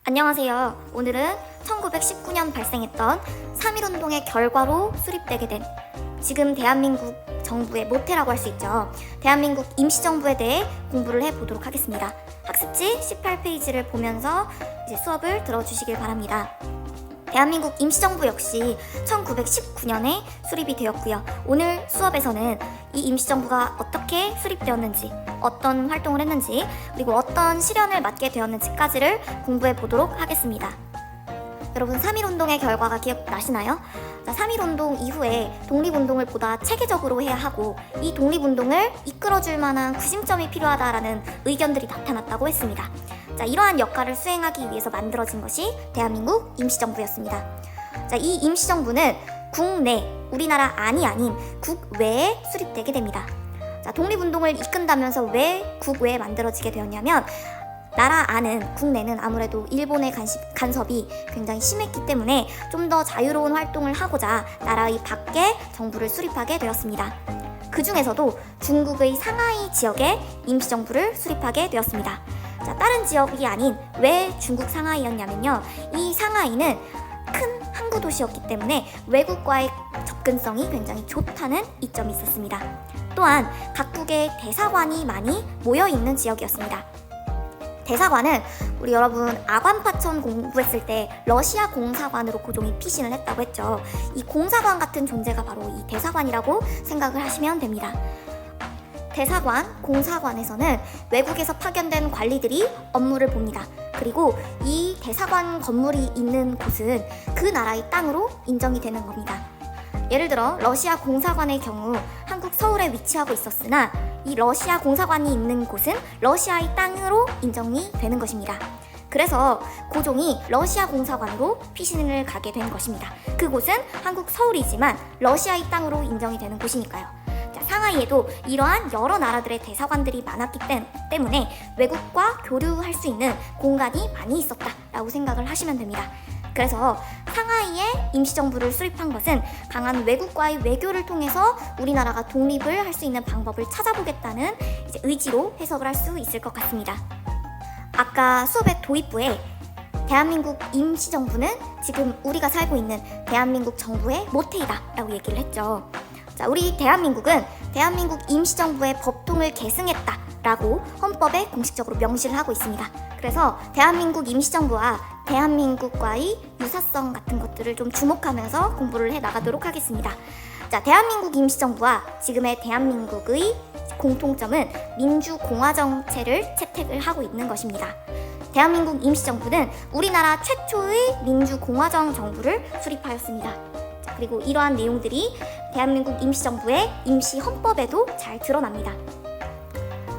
안녕하세요. 오늘은 1919년 발생했던 3.1운동의 결과로 수립되게 된 지금 대한민국 정부의 모태라고 할 수 있죠. 대한민국 임시정부에 대해 공부를 해보도록 하겠습니다. 학습지 18페이지를 보면서 이제 수업을 들어주시길 바랍니다. 대한민국 임시정부 역시 1919년에 수립이 되었고요. 오늘 수업에서는 이 임시정부가 어떻게 수립되었는지, 어떤 활동을 했는지, 그리고 어떤 실현을 맡게 되었는지까지를 공부해 보도록 하겠습니다. 여러분 3.1운동의 결과가 기억나시나요? 3.1운동 이후에 독립운동을 보다 체계적으로 해야 하고 이 독립운동을 이끌어줄 만한 구심점이 필요하다라는 의견들이 나타났다고 했습니다. 이러한 역할을 수행하기 위해서 만들어진 것이 대한민국 임시정부였습니다. 이 임시정부는 국내, 우리나라 안이 아닌 국외에 수립되게 됩니다. 독립운동을 이끈다면서 왜 국외에 만들어지게 되었냐면 나라 안은, 국내는 아무래도 일본의 간섭이 굉장히 심했기 때문에 좀 더 자유로운 활동을 하고자 나라의 밖에 정부를 수립하게 되었습니다. 그 중에서도 중국의 상하이 지역에 임시정부를 수립하게 되었습니다. 다른 지역이 아닌 왜 중국 상하이였냐면요. 이 상하이는 큰 항구 도시였기 때문에 외국과의 접근성이 굉장히 좋다는 이점이 있었습니다. 또한 각국의 대사관이 많이 모여있는 지역이었습니다. 대사관은 우리 여러분 아관파천 공부했을 때 러시아 공사관으로 고종이 피신을 했다고 했죠. 이 공사관 같은 존재가 바로 이 대사관이라고 생각을 하시면 됩니다. 대사관, 공사관에서는 외국에서 파견된 관리들이 업무를 봅니다. 그리고 이 대사관 건물이 있는 곳은 그 나라의 땅으로 인정이 되는 겁니다. 예를 들어 러시아 공사관의 경우 한국 서울에 위치하고 있었으나 이 러시아 공사관이 있는 곳은 러시아의 땅으로 인정이 되는 것입니다. 그래서 고종이 러시아 공사관으로 피신을 가게 된 것입니다. 그곳은 한국 서울이지만 러시아의 땅으로 인정이 되는 곳이니까요. 상하이에도 이러한 여러 나라들의 대사관들이 많았기 때문에 외국과 교류할 수 있는 공간이 많이 있었다라고 생각을 하시면 됩니다. 그래서 상하이에 임시정부를 수립한 것은 강한 외국과의 외교를 통해서 우리나라가 독립을 할 수 있는 방법을 찾아보겠다는 의지로 해석을 할 수 있을 것 같습니다. 아까 수업의 도입부에 대한민국 임시정부는 지금 우리가 살고 있는 대한민국 정부의 모태이다 라고 얘기를 했죠. 우리 대한민국은 대한민국 임시정부의 법통을 계승했다 라고 헌법에 공식적으로 명시를 하고 있습니다. 그래서 대한민국 임시정부와 대한민국과의 유사성 같은 것들을 좀 주목하면서 공부를 해 나가도록 하겠습니다. 대한민국 임시정부와 지금의 대한민국의 공통점은 민주공화정체를 채택을 하고 있는 것입니다. 대한민국 임시정부는 우리나라 최초의 민주공화정 정부를 수립하였습니다. 그리고 이러한 내용들이 대한민국 임시정부의 임시헌법에도 잘 드러납니다.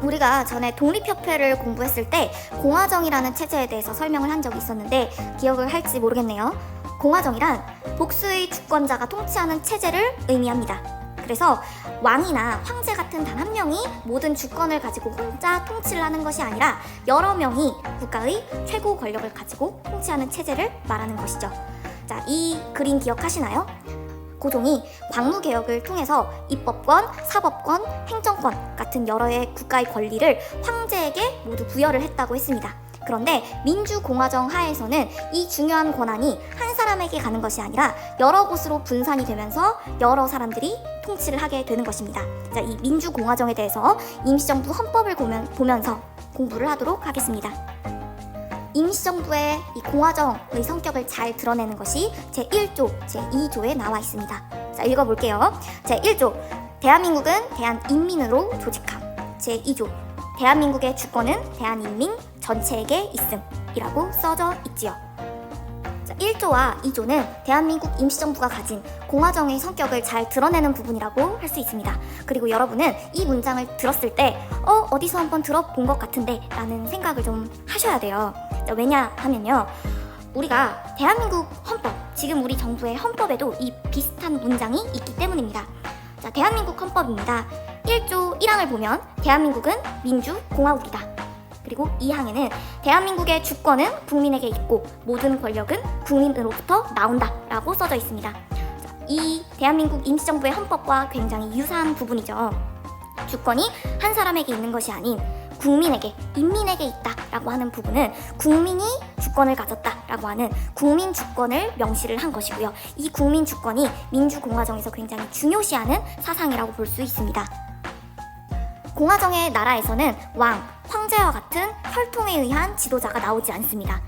우리가 전에 독립협회를 공부했을 때 공화정이라는 체제에 대해서 설명을 한 적이 있었는데 기억을 할지 모르겠네요. 공화정이란 복수의 주권자가 통치하는 체제를 의미합니다. 그래서 왕이나 황제 같은 단 한 명이 모든 주권을 가지고 혼자 통치를 하는 것이 아니라 여러 명이 국가의 최고 권력을 가지고 통치하는 체제를 말하는 것이죠. 이 그림 기억하시나요? 고종이 광무개혁을 통해서 입법권, 사법권, 행정권 같은 여러의 국가의 권리를 황제에게 모두 부여를 했다고 했습니다. 그런데 민주공화정 하에서는 이 중요한 권한이 한 사람에게 가는 것이 아니라 여러 곳으로 분산이 되면서 여러 사람들이 통치를 하게 되는 것입니다. 이 민주공화정에 대해서 임시정부 헌법을 보면서 공부를 하도록 하겠습니다. 임시정부의 이 공화정의 성격을 잘 드러내는 것이 제1조, 제2조에 나와 있습니다. 읽어볼게요. 제1조, 대한민국은 대한인민으로 조직함. 제2조, 대한민국의 주권은 대한인민 전체에게 있음이라고 써져 있지요. 1조와 2조는 대한민국 임시정부가 가진 공화정의 성격을 잘 드러내는 부분이라고 할 수 있습니다. 그리고 여러분은 이 문장을 들었을 때 어디서 한번 들어본 것 같은데 라는 생각을 좀 하셔야 돼요. 왜냐하면요, 우리가 대한민국 헌법, 지금 우리 정부의 헌법에도 이 비슷한 문장이 있기 때문입니다. 대한민국 헌법입니다. 1조 1항을 보면 대한민국은 민주공화국이다. 그리고 2항에는 대한민국의 주권은 국민에게 있고 모든 권력은 국민으로부터 나온다 라고 써져 있습니다. 이 대한민국 임시정부의 헌법과 굉장히 유사한 부분이죠. 주권이 한 사람에게 있는 것이 아닌 국민에게, 인민에게 있다라고 하는 부분은 국민이 주권을 가졌다라고 하는 국민 주권을 명시를 한 것이고요. 이 국민 주권이 민주공화정에서 굉장히 중요시하는 사상이라고 볼 수 있습니다. 공화정의 나라에서는 왕, 황제와 같은 혈통에 의한 지도자가 나오지 않습니다.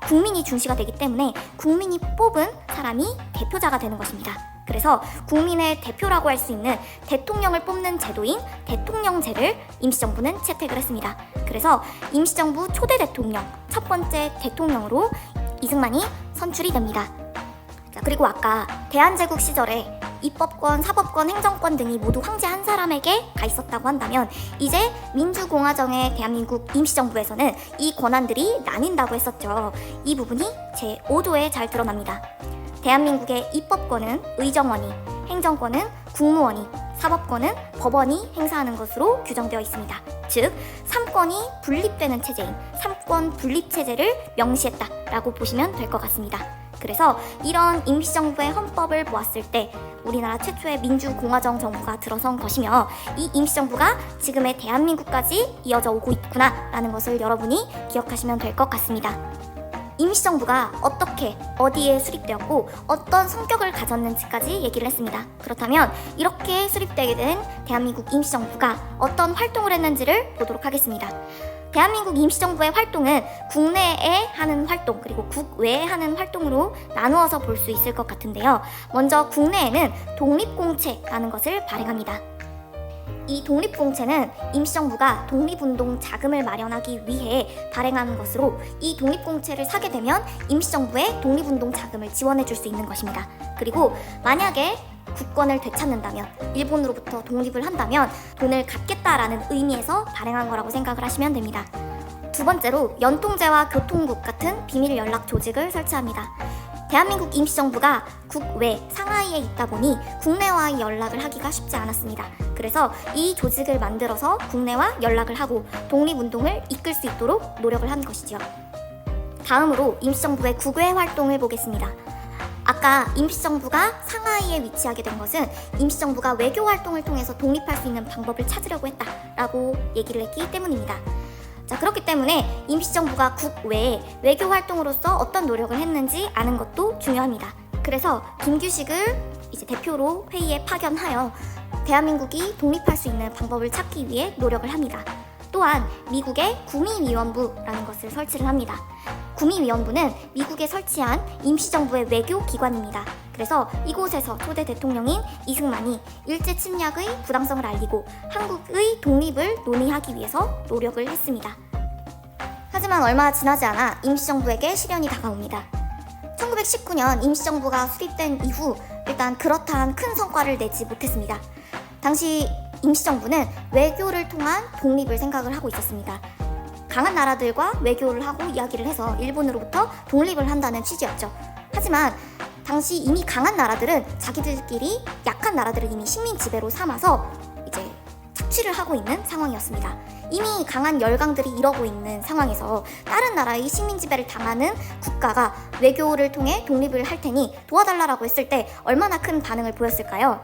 국민이 중시가 되기 때문에 국민이 뽑은 사람이 대표자가 되는 것입니다. 그래서 국민의 대표라고 할 수 있는 대통령을 뽑는 제도인 대통령제를 임시정부는 채택을 했습니다. 그래서 임시정부 초대 대통령, 첫 번째 대통령으로 이승만이 선출이 됩니다. 자, 그리고 아까 대한제국 시절에 입법권, 사법권, 행정권 등이 모두 황제 한 사람에게 가 있었다고 한다면 이제 민주공화정의 대한민국 임시정부에서는 이 권한들이 나뉜다고 했었죠. 이 부분이 제5조에 잘 드러납니다. 대한민국의 입법권은 의정원이, 행정권은 국무원이, 사법권은 법원이 행사하는 것으로 규정되어 있습니다. 즉, 3권이 분립되는 체제인 3권 분립체제를 명시했다라고 보시면 될 것 같습니다. 그래서 이런 임시정부의 헌법을 보았을 때 우리나라 최초의 민주공화정 정부가 들어선 것이며 이 임시정부가 지금의 대한민국까지 이어져 오고 있구나라는 것을 여러분이 기억하시면 될 것 같습니다. 임시정부가 어떻게, 어디에 수립되었고 어떤 성격을 가졌는지까지 얘기를 했습니다. 그렇다면 이렇게 수립되게 된 대한민국 임시정부가 어떤 활동을 했는지를 보도록 하겠습니다. 대한민국 임시정부의 활동은 국내에 하는 활동 그리고 국외에 하는 활동으로 나누어서 볼 수 있을 것 같은데요. 먼저 국내에는 독립공채라는 것을 발행합니다. 이 독립공채는 임시정부가 독립운동 자금을 마련하기 위해 발행하는 것으로 이 독립공채를 사게 되면 임시정부의 독립운동 자금을 지원해 줄 수 있는 것입니다. 그리고 만약에 국권을 되찾는다면, 일본으로부터 독립을 한다면 돈을 갚겠다라는 의미에서 발행한 거라고 생각을 하시면 됩니다. 두 번째로 연통제와 교통국 같은 비밀 연락 조직을 설치합니다. 대한민국 임시정부가 국외 상하이에 있다 보니 국내와의 연락을 하기가 쉽지 않았습니다. 그래서 이 조직을 만들어서 국내와 연락을 하고 독립운동을 이끌 수 있도록 노력을 한 것이죠. 다음으로 임시정부의 국외 활동을 보겠습니다. 아까 임시정부가 상하이에 위치하게 된 것은 임시정부가 외교 활동을 통해서 독립할 수 있는 방법을 찾으려고 했다라고 얘기를 했기 때문입니다. 자, 그렇기 때문에 임시정부가 국외에 외교 활동으로서 어떤 노력을 했는지 아는 것도 중요합니다. 그래서 김규식을 이제 대표로 회의에 파견하여 대한민국이 독립할 수 있는 방법을 찾기 위해 노력을 합니다. 또한 미국의 구미위원부라는 것을 설치를 합니다. 구미위원부는 미국에 설치한 임시정부의 외교기관입니다. 그래서 이곳에서 초대 대통령인 이승만이 일제 침략의 부당성을 알리고 한국의 독립을 논의하기 위해서 노력을 했습니다. 하지만 얼마 지나지 않아 임시정부에게 시련이 다가옵니다. 1919년 임시정부가 수립된 이후 일단 그렇다한 큰 성과를 내지 못했습니다. 당시 임시정부는 외교를 통한 독립을 생각을 하고 있었습니다. 강한 나라들과 외교를 하고 이야기를 해서 일본으로부터 독립을 한다는 취지였죠. 하지만 당시 이미 강한 나라들은 자기들끼리 약한 나라들을 이미 식민 지배로 삼아서 이제 착취를 하고 있는 상황이었습니다. 이미 강한 열강들이 이러고 있는 상황에서 다른 나라의 식민 지배를 당하는 국가가 외교를 통해 독립을 할 테니 도와달라고 했을 때 얼마나 큰 반응을 보였을까요?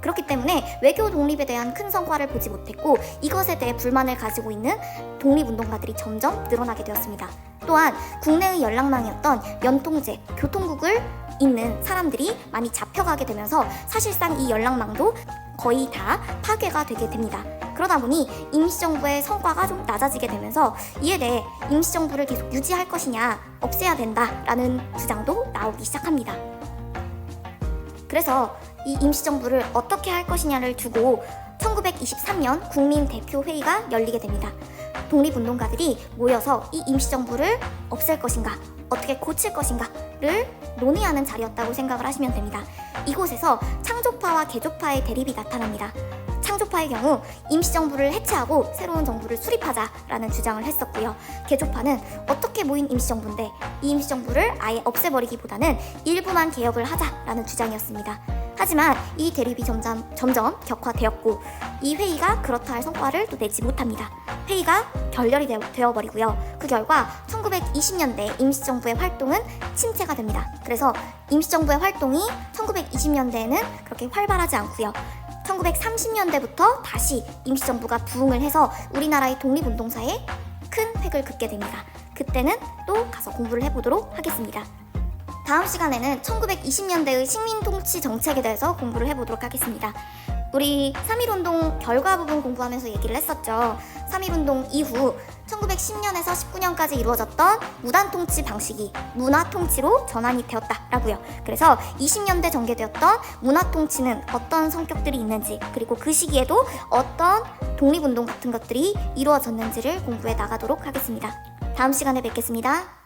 그렇기 때문에 외교 독립에 대한 큰 성과를 보지 못했고 이것에 대해 불만을 가지고 있는 독립운동가들이 점점 늘어나게 되었습니다. 또한 국내의 연락망이었던 연통제, 교통국을 잇는 사람들이 많이 잡혀가게 되면서 사실상 이 연락망도 거의 다 파괴가 되게 됩니다. 그러다 보니 임시정부의 성과가 좀 낮아지게 되면서 이에 대해 임시정부를 계속 유지할 것이냐, 없애야 된다라는 주장도 나오기 시작합니다. 그래서 이 임시정부를 어떻게 할 것이냐를 두고 1923년 국민대표회의가 열리게 됩니다. 독립운동가들이 모여서 이 임시정부를 없앨 것인가, 어떻게 고칠 것인가를 논의하는 자리였다고 생각을 하시면 됩니다. 이곳에서 창조파와 개조파의 대립이 나타납니다. 창조파의 경우 임시정부를 해체하고 새로운 정부를 수립하자라는 주장을 했었고요. 개조파는 어떻게 모인 임시정부인데 이 임시정부를 아예 없애버리기보다는 일부만 개혁을 하자라는 주장이었습니다. 하지만 이 대립이 점점 격화되었고 이 회의가 그렇다 할 성과를 또 내지 못합니다. 회의가 결렬이 되어버리고요. 그 결과 1920년대 임시정부의 활동은 침체가 됩니다. 그래서 임시정부의 활동이 1920년대에는 그렇게 활발하지 않고요. 1930년대부터 다시 임시정부가 부흥을 해서 우리나라의 독립운동사에 큰 획을 긋게 됩니다. 그때는 또 가서 공부를 해보도록 하겠습니다. 다음 시간에는 1920년대의 식민통치 정책에 대해서 공부를 해보도록 하겠습니다. 우리 3.1운동 결과 부분 공부하면서 얘기를 했었죠. 3.1운동 이후 1910년에서 19년까지 이루어졌던 무단통치 방식이 문화통치로 전환이 되었다라고요. 그래서 20년대 전개되었던 문화통치는 어떤 성격들이 있는지, 그리고 그 시기에도 어떤 독립운동 같은 것들이 이루어졌는지를 공부해 나가도록 하겠습니다. 다음 시간에 뵙겠습니다.